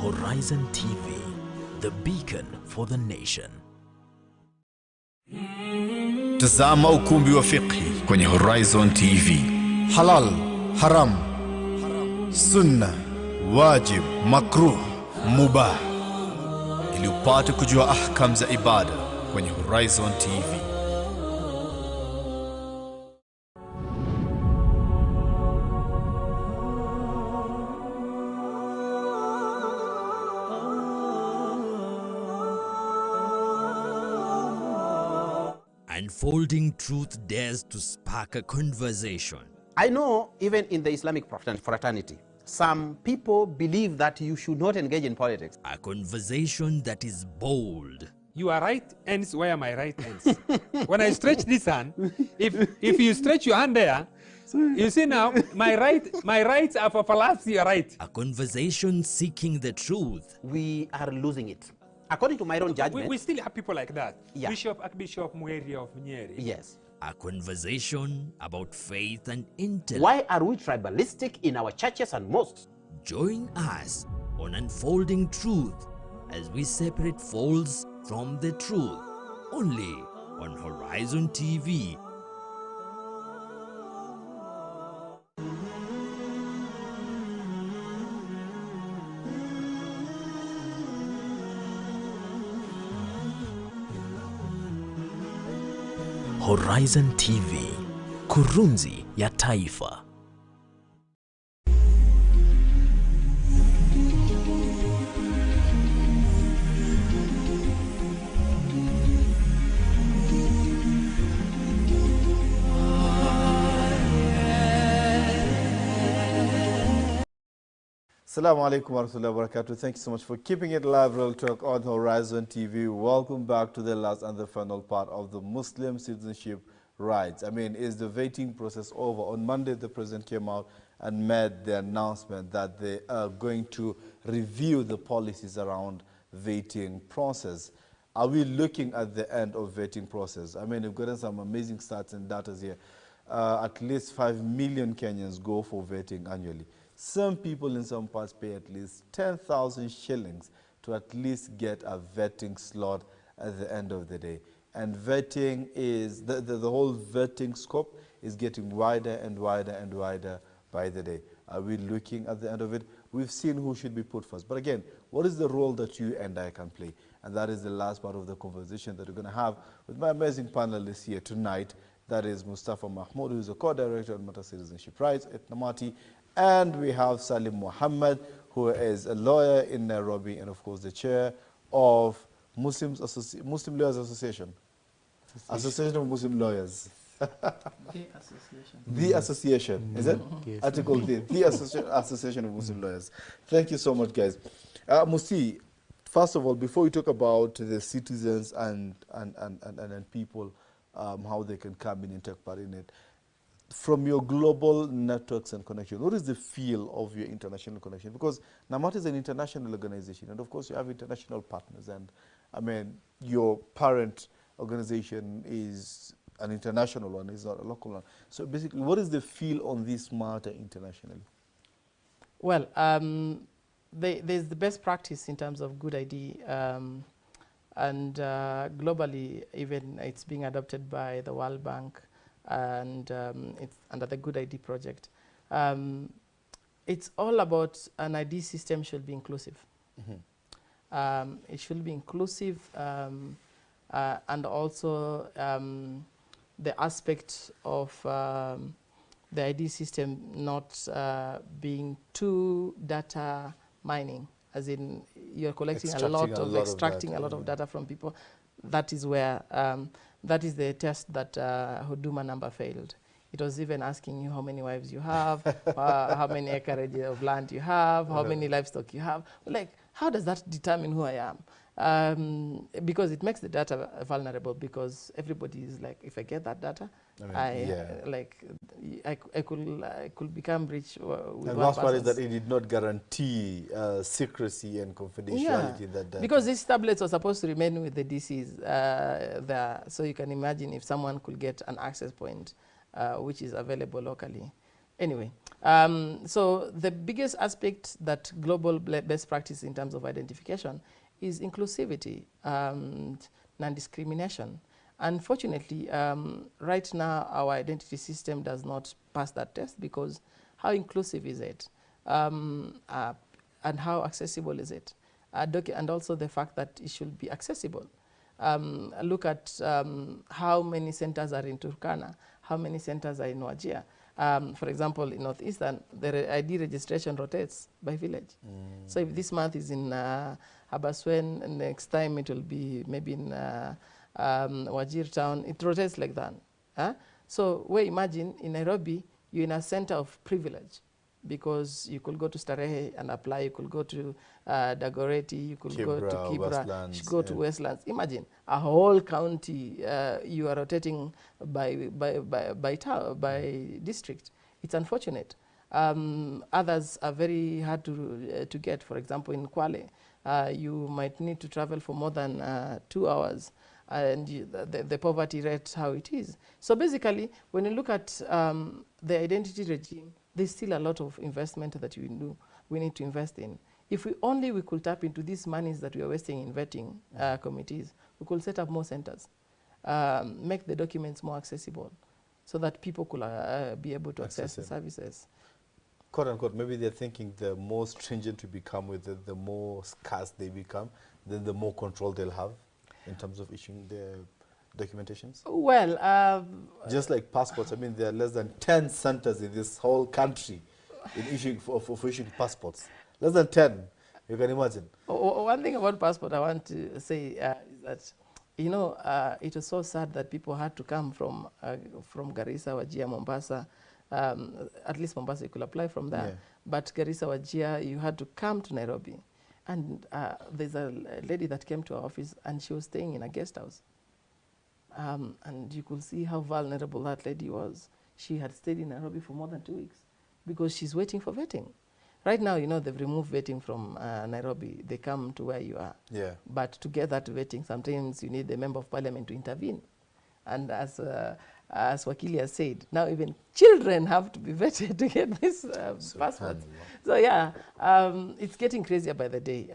Horizon TV, the beacon for the nation. Tazama ukumbi wa fiqhi kwenye Horizon TV. Halal, haram, sunna, wajib, makruh, mubah. Ili upate kujua ahkam za ibada kwenye Horizon TV. Unfolding truth dares to spark a conversation. I know even in the Islamic fraternity, some people believe that you should not engage in politics. A conversation that is bold. Your right ends where my right ends. When I stretch this hand, if you stretch your hand there, you see now, my rights are for fallacy right. A conversation seeking the truth. We are losing it. According to my own judgment. We still have people like that. Yeah. Archbishop Mweri of Nyeri. Yes. A conversation about faith and intellect. Why are we tribalistic in our churches and mosques? Join us on Unfolding Truth as we separate false from the truth. Only on Horizon TV. Horizon TV, kurunzi ya taifa. Assalamu alaikum wa rahmatullahi wa barakatuh. Thank you so much for keeping it live, Real Talk on Horizon TV. Welcome back to the last and the final part of the Muslim citizenship rights. I mean, is the voting process over? On Monday, the president came out and made the announcement that they are going to review the policies around vetting process. Are we looking at the end of vetting process? I mean, we've gotten some amazing stats and data here. At least 5 million Kenyans go for vetting annually. Some people in some parts pay at least 10,000 shillings to at least get a vetting slot at the end of the day. And vetting is, the whole vetting scope is getting wider and wider and wider by the day. Are we looking at the end of it? We've seen who should be put first. But again, what is the role that you and I can play? And that is the last part of the conversation that we're going to have with my amazing panelists here tonight. That is Mustafa Mahmoud, who is a co-director on Matter Citizenship Rights at Namati. And we have Salim Muhammad, who is a lawyer in Nairobi and, of course, the chair of Muslim Lawyers Association. Association of Muslim Lawyers. The association. The association, is it? Yes. Article the Association of Muslim Lawyers. Thank you so much, guys. Musti, first of all, before we talk about the citizens and people, how they can come in and take part in it, from your global networks and connection, what is the feel of your international connection? Because Namati is an international organization, and of course you have international partners, and I mean, your parent organization is an international one, it's not a local one. So basically, what is the feel on this matter internationally? Well, there's the best practice in terms of good ID, and globally, even it's being adopted by the World Bank, and it's under the Good ID project. It's all about an ID system should be inclusive. Mm-hmm. It should be inclusive, and also the aspect of the ID system not being too data mining, as in you're collecting extracting a lot of data from people. That is where, that is the test that Huduma number failed. It was even asking you how many wives you have, how many acreage of land you have, how many livestock you have. Like, how does that determine who I am? Because it makes the data vulnerable, because everybody is like, if I get that data, I could become rich with and last part is that it did not guarantee secrecy and confidentiality in that data. Because these tablets are supposed to remain with the DCs there. So you can imagine if someone could get an access point which is available locally. Anyway, so the biggest aspect that global best practice in terms of identification is inclusivity and non-discrimination. Unfortunately, right now our identity system does not pass that test, because how inclusive is it? And how accessible is it? And also the fact that it should be accessible. Look at how many centers are in Turkana, how many centers are in Wajir. For example, in Northeastern, the ID registration rotates by village. So if this month is in Habaswen, next time it will be maybe in Wajir town, it rotates like that. So we imagine in Nairobi, you're in a center of privilege, because you could go to Starehe and apply, you could go to Dagoretti, you could go to Kibra, you could go to Westlands. Imagine a whole county you are rotating by district. It's unfortunate. Others are very hard to get. For example, in Kwale, you might need to travel for more than 2 hours, and the poverty rate, how it is. So basically, when you look at the identity regime, there's still a lot of investment that we need to invest in. If we could tap into these monies that we are wasting in vetting committees, we could set up more centers, make the documents more accessible, so that people could be able to access the services. Quote unquote, maybe they're thinking the more stringent we become with it, the more scarce they become, then the more control they'll have in terms of issuing the documentations? Well, just like passports, I mean, there are less than 10 centers in this whole country in issuing for issuing passports. Less than 10, you can imagine. One thing about passport I want to say is that, you know, it was so sad that people had to come from Garissa, Wajir, Mombasa. At least Mombasa, you could apply from there. Yeah. But Garissa, Wajir, you had to come to Nairobi. And there's a lady that came to our office, and she was staying in a guest house. And you could see how vulnerable that lady was. She had stayed in Nairobi for more than 2 weeks. because she's waiting for vetting. Right now, you know, they've removed vetting from Nairobi. They come to where you are. Yeah. But to get that vetting, sometimes you need the member of parliament to intervene. And as Wakili has said, now even children have to be vetted to get this passport. So yeah, it's getting crazier by the day.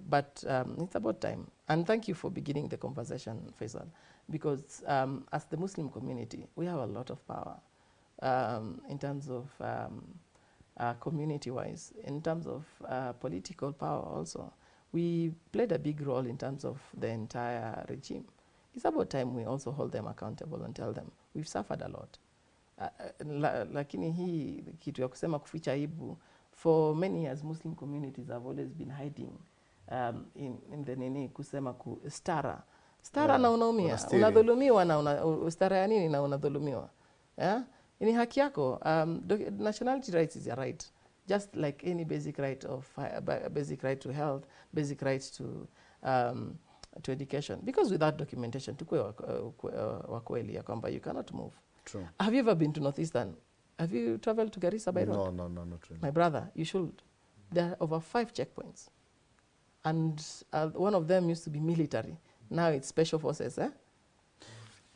But it's about time. And thank you for beginning the conversation, Faisal, because as the Muslim community, we have a lot of power in terms of community-wise, in terms of political power also. We played a big role in terms of the entire regime. It's about time we also hold them accountable and tell them we've suffered a lot. Lakini hii kitu ya kusema kuficha aibu, for many years Muslim communities have always been hiding in the nini kusema stara. Stara na unaumia, unadhulumiwa na stara ya nini na unadhulumiwa. Yeah? Ni haki yako. Nationality rights is a right. Just like any basic right to health, basic right to education. Because without documentation, tukue wakweli ya kwamba you cannot move. True. Have you ever been to Northeastern? Have you traveled to Garissa by road? No, not really. My brother, you should. There are over 5 checkpoints. And one of them used to be military. Now it's special forces, eh?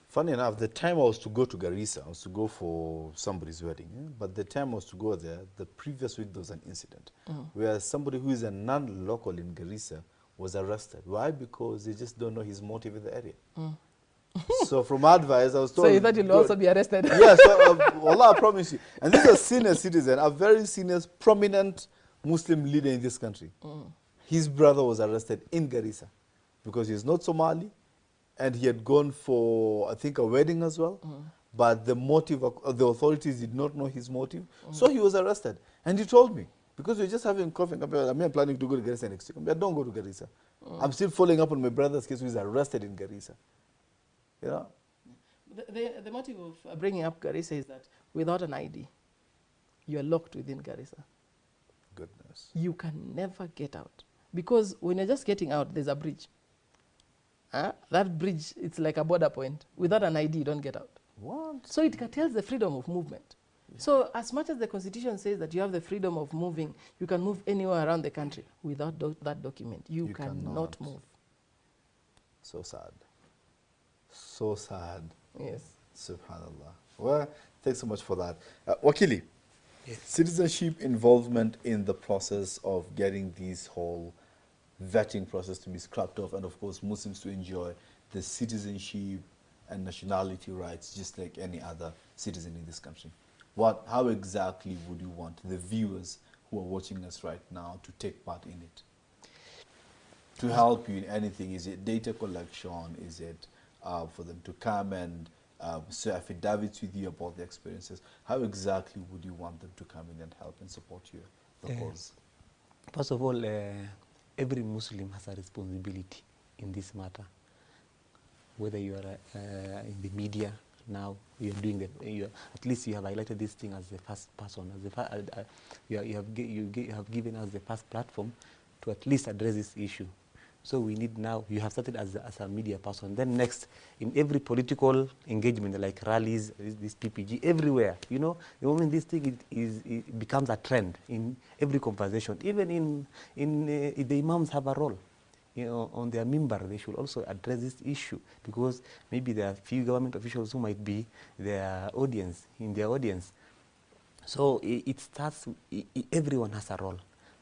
Funny enough, the time I was to go to Garissa, I was to go for somebody's wedding. But the time I was to go there, the previous week there was an incident where somebody who is a non-local in Garissa was arrested. Why? Because they just don't know his motive in the area. So from advice, I was told... So you thought you'll also be arrested? Yeah, so Allah, I promise you. And this is a senior citizen, a very senior, prominent Muslim leader in this country. His brother was arrested in Garissa because he's not Somali, and he had gone for, I think, a wedding as well. But the motive, the authorities did not know his motive. So he was arrested. And he told me, because we're just having coffee, I'm planning to go to Garissa next week. I don't go to Garissa. I'm still following up on my brother's case who is arrested in Garissa. You know? The motive of bringing up Garissa is that without an ID, you are locked within Garissa. Goodness. You can never get out. Because when you're just getting out, there's a bridge. That bridge, it's like a border point. Without an ID, you don't get out. What? So it curtails the freedom of movement. Yeah. So as much as the Constitution says that you have the freedom of moving, you can move anywhere around the country. Without that document, you cannot move. So sad. So sad. Yes. Subhanallah. Well, thanks so much for that. Wakili, yes. Citizenship involvement in the process of getting this whole vetting process to be scrapped off, and of course Muslims to enjoy the citizenship and nationality rights just like any other citizen in this country. How exactly would you want the viewers who are watching us right now to take part in it? To help you in anything? Is it data collection? Is it for them to come and say affidavits with you about the experiences? How exactly would you want them to come in and help and support you, the cause? First of all, every Muslim has a responsibility in this matter. Whether you are in the media now, you are doing at least you have highlighted this thing as the first person, as you have given us the first platform to at least address this issue. So we need now, you have started as a media person. Then next, in every political engagement, like rallies, this PPG, everywhere, you know, the moment this thing it becomes a trend in every conversation, even if the imams have a role, you know, on their mimbar, they should also address this issue, because maybe there are few government officials who might be their audience, So it starts, everyone has a role.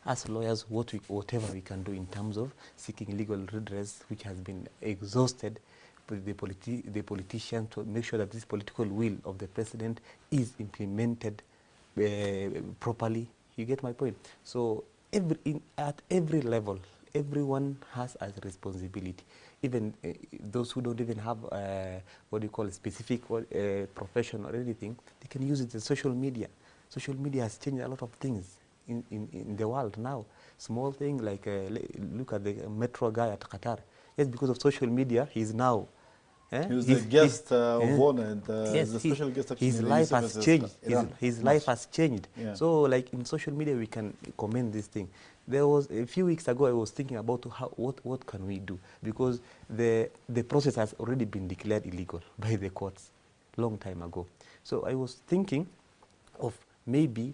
As lawyers, whatever we can do in terms of seeking legal redress, which has been exhausted, by the politicians, to make sure that this political will of the president is implemented properly. You get my point? So at every level, everyone has a responsibility. Even those who don't even have what do you call a specific profession or anything, they can use it in social media. Social media has changed a lot of things in the world now. Small thing like look at the metro guy at Qatar. Yes, because of social media, he's now. He was the guest of honor, and the special guest. His life has changed. His life has changed. Yeah. So, like in social media, we can commend this thing. There was a few weeks ago, I was thinking about what can we do, because the process has already been declared illegal by the courts long time ago. So I was thinking of maybe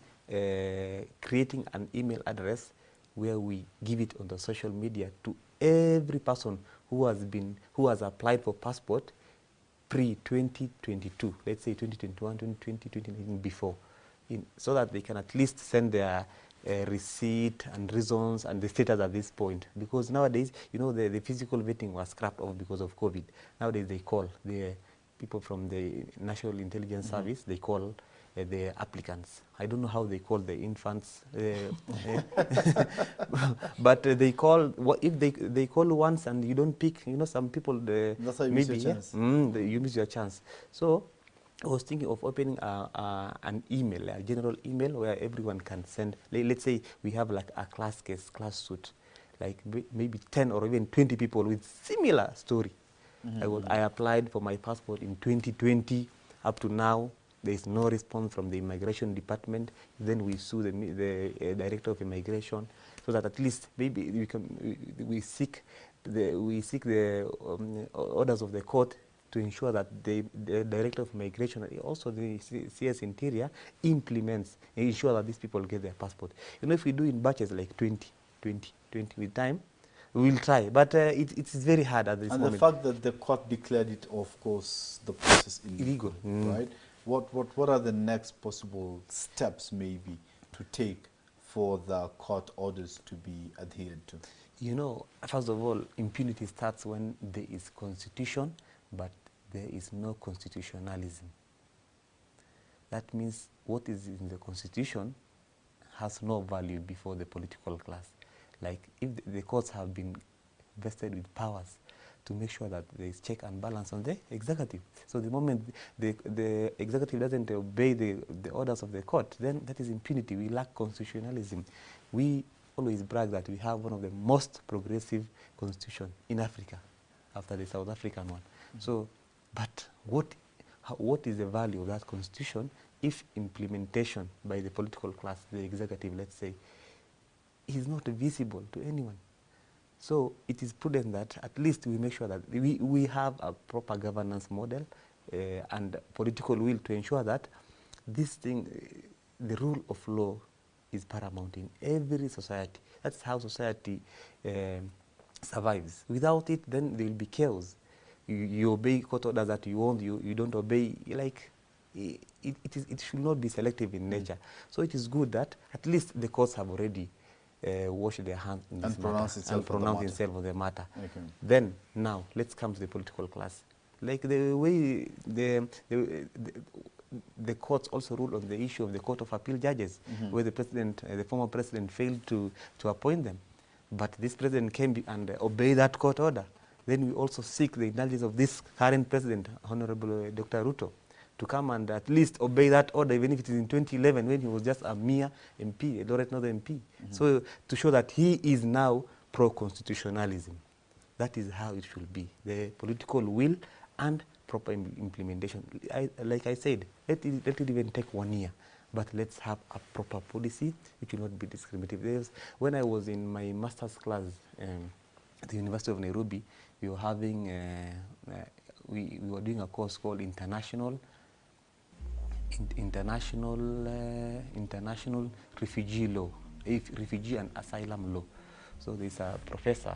creating an email address where we give it on the social media to every person who has applied for passport pre-2022, let's say 2021, 2020, 2019, before, so that they can at least send their receipt and reasons and the status at this point. Because nowadays, you know, the physical vetting was scrapped off because of COVID. Nowadays they call the people from the National Intelligence Service, they call the applicants. I don't know how they call the infants, but they call, if they call once and you don't pick, you know, some people, that's how you maybe miss your chance. you miss your chance. So I was thinking of opening an email, a general email where everyone can send. Let's say we have like a class suit, like maybe 10 or even 20 people with similar story. I applied for my passport in 2020. Up to now, there is no response from the immigration department. Then we sue the director of immigration, so that at least maybe we seek the orders of the court to ensure that the director of immigration, also the CS Interior, implements and ensure that these people get their passport. You know, if we do in batches like 20 with time, we will try, but it's very hard at this moment. And the fact that the court declared it, of course, the process illegal, right? What are the next possible steps, maybe, to take for the court orders to be adhered to? You know, first of all, impunity starts when there is constitution, but there is no constitutionalism. That means what is in the constitution has no value before the political class. Like if the courts have been vested with powers to make sure that there is check and balance on the executive. So the moment the executive doesn't obey the orders of the court, then that is impunity. We lack constitutionalism. We always brag that we have one of the most progressive constitutions in Africa, after the South African one. So, but what is the value of that constitution if implementation by the political class, the executive, let's say, is not visible to anyone? So it is prudent that at least we make sure that we have a proper governance model and political will to ensure that this thing, the rule of law, is paramount in every society. That's how society survives. Without it, then there will be chaos. You obey court orders that you want, you don't obey, like, it should not be selective in nature. So it is good that at least the courts have already washed their hands in this matter and pronounced itself on the matter. Okay. Then, now, let's come to the political class. Like the way the courts also ruled on the issue of the Court of Appeal judges, where the former president failed to appoint them. But this president came and obeyed that court order. Then we also seek the indulgence of this current president, Honorable Dr. Ruto, to come and at least obey that order, even if it is in 2011 when he was just a mere MP, a Eldoret North MP. So to show that he is now pro-constitutionalism. That is how it should be, the political will and proper implementation. Like I said, let it even take 1 year, but let's have a proper policy which will not be discriminative. When I was in my master's class at the University of Nairobi, we were having, we were doing a course called International Refugee Law, Refugee and Asylum Law. So there's a professor,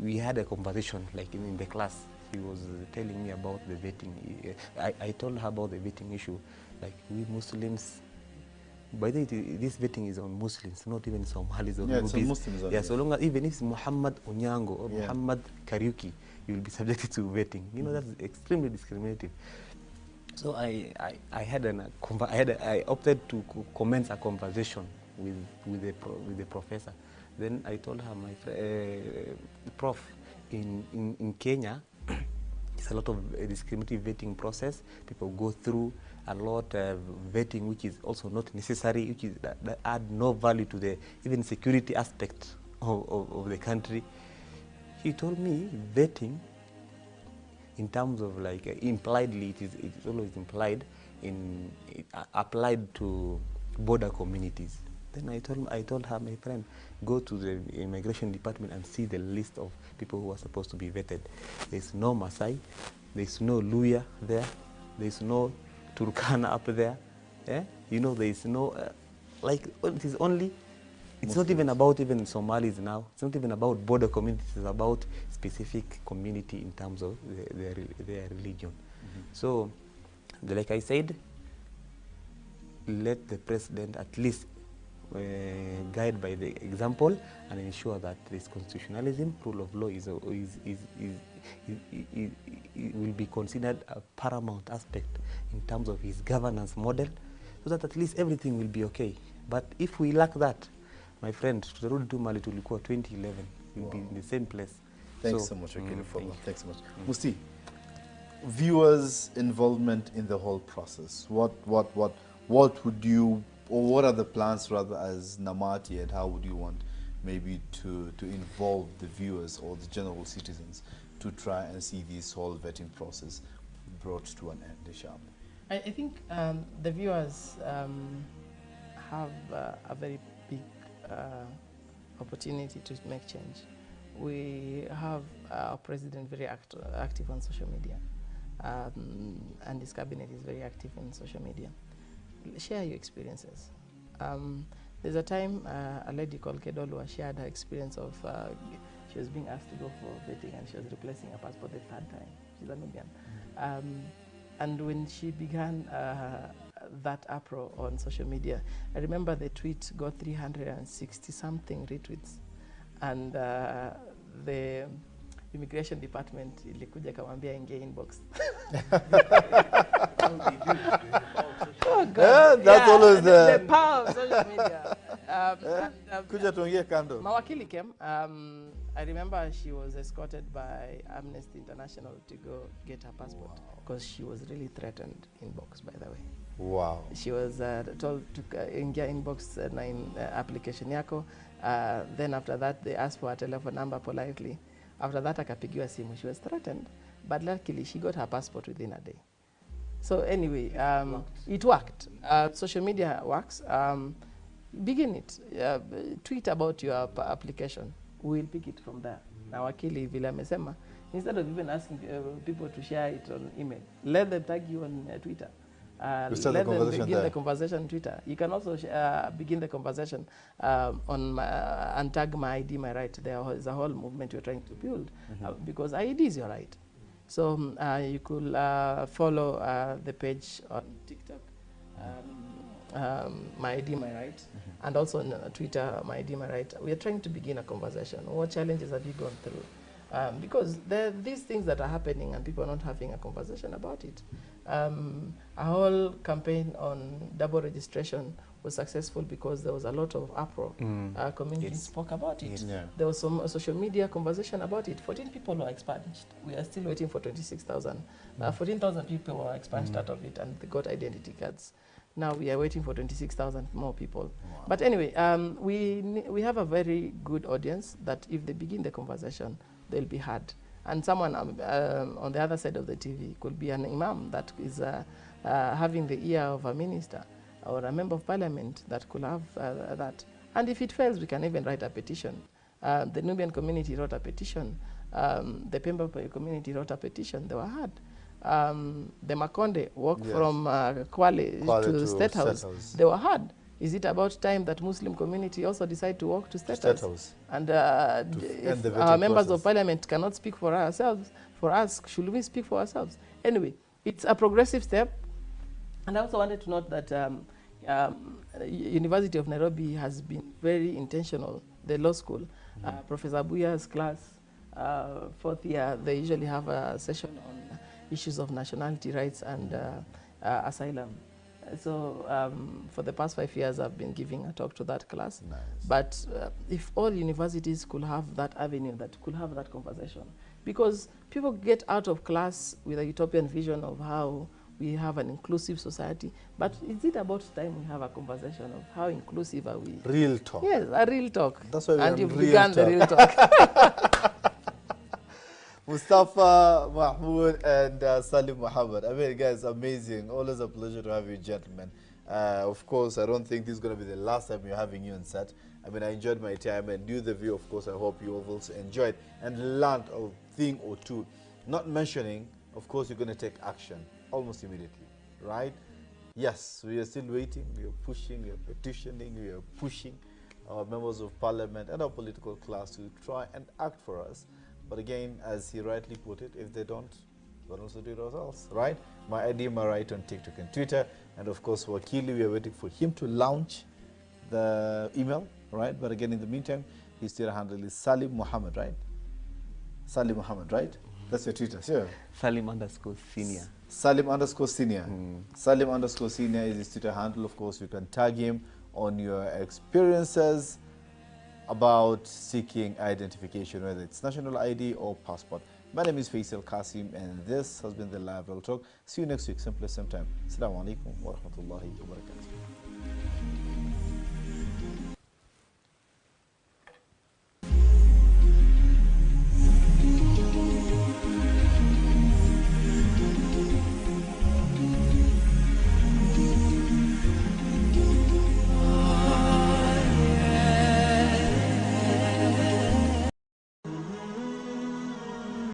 we had a conversation like in the class. He was telling me about the vetting. I told her about the vetting issue. Like we Muslims, by the way, this vetting is on Muslims, not even Somalis or it's on Muslims. Yeah, so long as even if it's Muhammad Onyango or Muhammad Kariuki, you will be subjected to vetting. You know, that's extremely discriminative. So I opted to commence a conversation with the professor. Then I told her, Prof, in Kenya, it's a lot of discriminative vetting process. People go through a lot of vetting, which is also not necessary, which is that add no value to the even security aspect of the country. He told me vetting, in terms of like impliedly, it is always implied applied to border communities. Then I told her, my friend, go to the immigration department and see the list of people who are supposed to be vetted. There's no Maasai, there's no Luya there, there's no Turkana up there, You know, there is no, like, it is only, it's not even about even Somalis now. It's not even about border communities. It's about specific community in terms of their religion. So, like I said, let the president at least guide by the example and ensure that this constitutionalism, rule of law will be considered a paramount aspect in terms of his governance model, so that at least everything will be okay. But if we lack that, my friend, tutarudi tu mali tulikuwa 2011. We'll be in the same place. Thanks so much, Thanks so much. Musti, viewers' involvement in the whole process. What would you, or what are the plans rather as Namati, and how would you want maybe to involve the viewers or the general citizens to try and see this whole vetting process brought to an end, inshallah? I think the viewers have a very big opportunity to make change. We have our president very active on social media, and his cabinet is very active on social media. Share your experiences. There's a time a lady called Kedolwa shared her experience of she was being asked to go for vetting and she was replacing her passport the third time. She's a Nubian. And when she began that uproar on social media, I remember the tweet got 360-something retweets. And the immigration department ilikuja kamwambia ingia inbox. Oh God. Yeah, that's always the power of social media. Kuja tuongee kando. Mawakili came. I remember she was escorted by Amnesty International to go get her passport because she was really threatened inbox, by the way. Wow. She was told to ingia inbox na application yako. Then after that, they asked for a telephone number politely. After that, akapigiwa simu. She was threatened, but luckily she got her passport within a day. So anyway, it worked. Social media works. Begin it. Tweet about your application. We'll pick it from there. Now, wakili vile amesema, instead of even asking people to share it on email, let them tag you on Twitter. Let them begin the conversation on Twitter. You can also begin the conversation and tag my ID, my right. There is a whole movement we're trying to build because ID is your right. So you could follow the page on TikTok, my ID, my right, and also on Twitter, my ID, my right. We are trying to begin a conversation. What challenges have you gone through? Because there are these things that are happening and people are not having a conversation about it. A whole campaign on double registration was successful because there was a lot of uproar. Community spoke about it. Yeah. There was some social media conversation about it. 14 people were expunged. We are still waiting for 26,000. 14,000 people were expunged out of it and they got identity cards. Now we are waiting for 26,000 more people. Wow. But anyway, we have a very good audience that if they begin the conversation, they'll be heard. And someone on the other side of the TV could be an imam that is having the ear of a minister or a member of parliament that could have that. And if it fails, we can even write a petition. The Nubian community wrote a petition. The Pemba community wrote a petition. They were heard. The Makonde walked from Kwale to State House. They were heard. Is it about time that Muslim community also decide to walk to State House? And if our members of parliament cannot speak for ourselves, for us, should we speak for ourselves? Anyway, it's a progressive step. And I also wanted to note that University of Nairobi has been very intentional, the law school. Professor Buya's class, fourth year, they usually have a session on issues of nationality rights and asylum. So for the past 5 years, I've been giving a talk to that class. Nice. But if all universities could have that avenue, that could have that conversation, because people get out of class with a utopian vision of how we have an inclusive society. But is it about time we have a conversation of how inclusive are we? Real talk. Yes, a real talk. That's why and you've begun the real talk. Mustafa, Mahmoud, and Salim Muhammad. I mean, guys, amazing. Always a pleasure to have you, gentlemen. Of course, I don't think this is going to be the last time you're having you on set. I mean, I enjoyed my time, and you, the view, of course, I hope you have also enjoyed and learned a thing or two. Not mentioning, of course, you're going to take action almost immediately, right? Yes, we are still waiting. We are pushing, we are petitioning, we are pushing our members of parliament and our political class to try and act for us. But again, as he rightly put it, if they don't, we'll also do it ourselves, right? My ID, my right on TikTok and Twitter. And of course, Wakili, we are waiting for him to launch the email, right? But again, in the meantime, his Twitter handle is Salim Muhammad, right? Salim Muhammad, right? That's your Twitter, sure. Salim_senior. Salim_senior. Salim_senior is his Twitter handle. Of course, you can tag him on your experiences about seeking identification, whether it's national ID or passport. My name is Faisal Kassim, and this has been the Live Real Talk. See you next week, same place, same time. Assalamu alaikum wa rahmatullahi wa barakatuh.